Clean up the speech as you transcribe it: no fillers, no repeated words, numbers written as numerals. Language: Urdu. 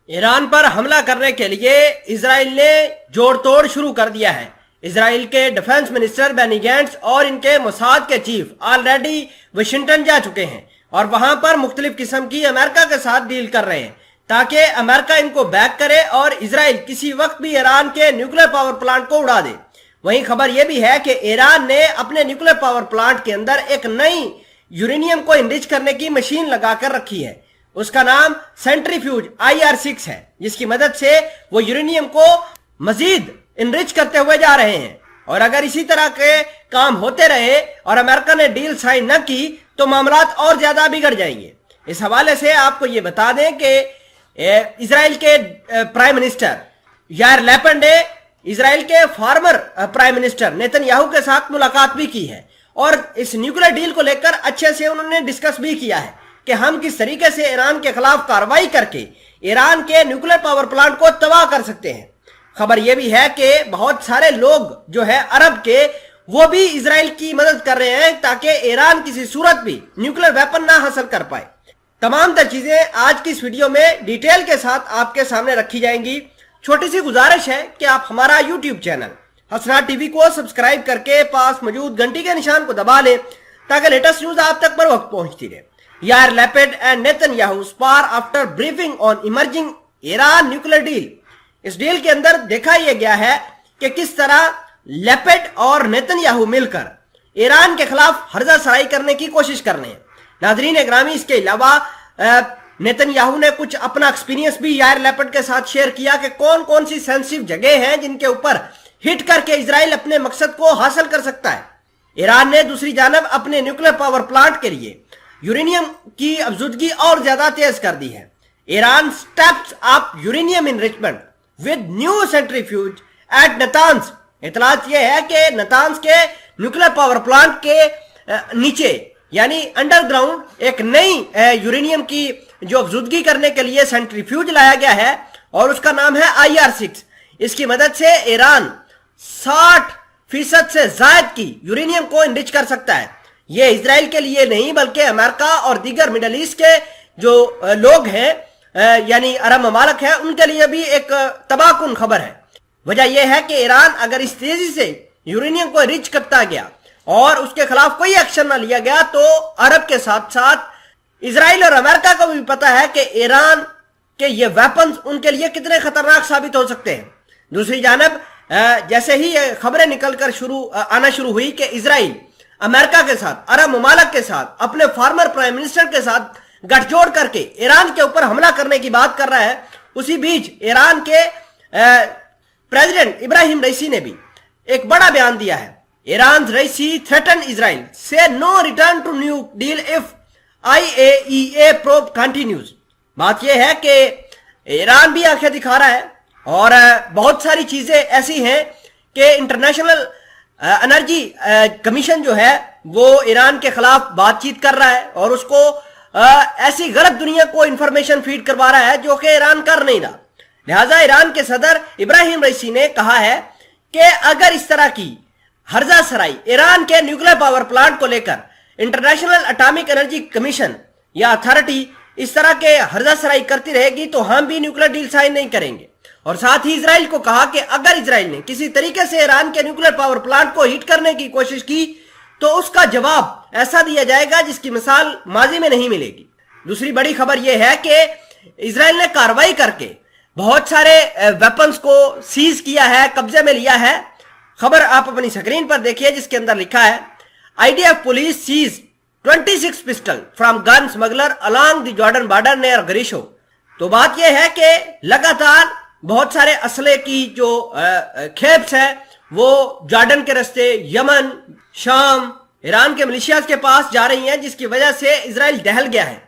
ایران پر حملہ کرنے کے لیے اسرائیل نے جوڑ توڑ شروع کر دیا ہے۔ اسرائیل کے ڈیفنس منسٹر بینی گینٹس اور ان کے موساد کے چیف آلریڈی واشنگٹن جا چکے ہیں اور وہاں پر مختلف قسم کی امریکہ کے ساتھ ڈیل کر رہے ہیں تاکہ امریکہ ان کو بیک کرے اور اسرائیل کسی وقت بھی ایران کے نیوکلیر پاور پلانٹ کو اڑا دے۔ وہیں خبر یہ بھی ہے کہ ایران نے اپنے نیوکلیر پاور پلانٹ کے اندر ایک نئی یورینیم کو انرچ کرنے کی مشین لگا کر رکھی ہے۔ اس کا نام سینٹریفیوج IR-6 ہے، جس کی مدد سے وہ یورینیم کو مزید انرچ کرتے ہوئے جا رہے ہیں، اور اگر اسی طرح کے کام ہوتے رہے اور امریکہ نے ڈیل سائن نہ کی تو معاملات اور زیادہ بگڑ جائیں گے۔ اس حوالے سے آپ کو یہ بتا دیں کہ اسرائیل کے پرائم منسٹر یائر لیپڈ نے اسرائیل کے former prime minister Nitin Yahoo کے ساتھ ملاقات بھی کی ہے اور اس نیوکلیر ڈیل کو لے کر اچھے سے انہوں نے ڈسکس بھی کیا ہے کہ ہم کس طریقے سے ایران کے خلاف کارروائی کر کے ایران کے نیوکلیر پاور پلانٹ کو تباہ کر سکتے ہیں۔ خبر یہ بھی ہے کہ بہت سارے لوگ جو ہے عرب کے وہ بھی اسرائیل کی مدد کر رہے ہیں تاکہ ایران کسی صورت بھی نیوکلیر ویپن نہ حاصل کر پائے۔ تمام تر چیزیں آج کی اس ویڈیو میں ڈیٹیل کے ساتھ آپ کے سامنے رکھی جائیں گی۔ چھوٹی سی گزارش ہے کہ آپ ہمارا یوٹیوب چینل حسنات ٹی وی کو سبسکرائب کر کے پاس موجود گھنٹی کے نشان کو دبا لیں تاکہ لیٹسٹ نیوز آپ تک پر وقت پہنچتی رہے۔ Yair Lapid and Netanyahu spar after briefing on emerging Iran nuclear deal. اس ڈیل کے اندر دیکھا یہ گیا ہے کہ کس طرح لیپڈ اور نیتن یاہو مل کر ایران کے خلاف ہرزہ سرائی کرنے کی کوشش کر رہے ہیں۔ ناظرین اکرامی، اس کے علاوہ نیتن یاہو نے کچھ اپنا ایکسپیرینس بھی یائر لیپڈ کے ساتھ شیئر کیا کہ کون کون سی سینسیٹیو جگہ ہیں جن کے اوپر ہٹ کر کے اسرائیل اپنے مقصد کو حاصل کر سکتا ہے۔ ایران نے دوسری جانب اپنے نیوکلیر پاور پلانٹ کے لیے یورینیم کی افزودگی اور زیادہ تیز کر دی ہے۔ Iran steps up uranium enrichment with new centrifuge at Natanz. اطلاعات یہ ہے کہ نتانز کے نیوکلیر پاور پلانٹ کے نیچے یعنی انڈر گراؤنڈ ایک نئی یورینیم کی جو افزودگی کرنے کے لیے سینٹریفیوج لایا گیا ہے اور اس کا نام ہے IR-6۔ اس کی مدد سے ایران 60% سے زائد کی یورینیم کو انرچ کر سکتا ہے۔ یہ اسرائیل کے لیے نہیں بلکہ امریکہ اور دیگر مڈل ایسٹ کے جو لوگ ہیں یعنی عرب ممالک ہیں ان کے لیے بھی ایک تباہ کن خبر ہے۔ وجہ یہ ہے کہ ایران اگر اس تیزی سے یورینیم کو انرچ کرتا گیا اور اس کے خلاف کوئی ایکشن نہ لیا گیا تو عرب کے ساتھ ساتھ اسرائیل اور امریکہ کو بھی پتا ہے کہ ایران کے یہ ویپنز ان کے لیے کتنے خطرناک ثابت ہو سکتے ہیں۔ دوسری جانب جیسے ہی یہ خبریں نکل کر آنا شروع ہوئی کہ اسرائیل امریکہ کے ساتھ عرب ممالک کے ساتھ اپنے فارمر پرائم منسٹر کے ساتھ گٹھ جوڑ کر کے ایران کے اوپر حملہ کرنے کی بات کر رہا ہے، اسی بیچ ایران کے پریزیڈنٹ ابراہیم رئیسی نے بھی ایک بڑا بیان دیا ہے۔ ایران's Raisi threatened Israel, say no return to new deal if IAEA probe continues۔ بات یہ ہے کہ ایران بھی آنکھیں دکھا رہا ہے اور بہت ساری چیزیں ایسی ہیں کہ انٹرنیشنل انرجی کمیشن جو ہے وہ ایران کے خلاف بات چیت کر رہا ہے اور اس کو ایسی غلط دنیا کو انفارمیشن فیڈ کروا رہا ہے جو کہ ایران کر نہیں رہا۔ لہٰذا ایران کے صدر ابراہیم رئیسی نے کہا ہے کہ اگر اس طرح کی ہرزہ سرائی ایران کے نیوکلیر پاور پلانٹ کو لے کر انٹرنیشنل اٹامک انرجی کمیشن یا اتھارٹی اس طرح کے ہرزہ سرائی کرتی رہے گی تو ہم بھی نیوکلیر ڈیل سائن نہیں کریں گے۔ اور ساتھ ہی اسرائیل کو کہا کہ اگر اسرائیل نے کسی طریقے سے ایران کے نیوکلیر پاور پلانٹ کو ہٹ کرنے کی کوشش کی تو اس کا جواب ایسا دیا جائے گا جس کی مثال ماضی میں نہیں ملے گی۔ دوسری بڑی خبر یہ ہے کہ اسرائیل نے کارروائی کر کے بہت سارے ویپنز کو سیز کیا ہے، قبضے میں لیا ہے۔ خبر آپ اپنی سکرین پر دیکھیے جس کے اندر لکھا ہے IDF police seize 26 pistol from gun smuggler along the Jordan border near گریشو۔ تو بات یہ ہے کہ لگاتار بہت سارے اسلحے کی جو کھیپس ہے وہ جارڈن کے رستے یمن، شام، ایران کے ملیشیاز کے پاس جا رہی ہیں جس کی وجہ سے اسرائیل دہل گیا ہے۔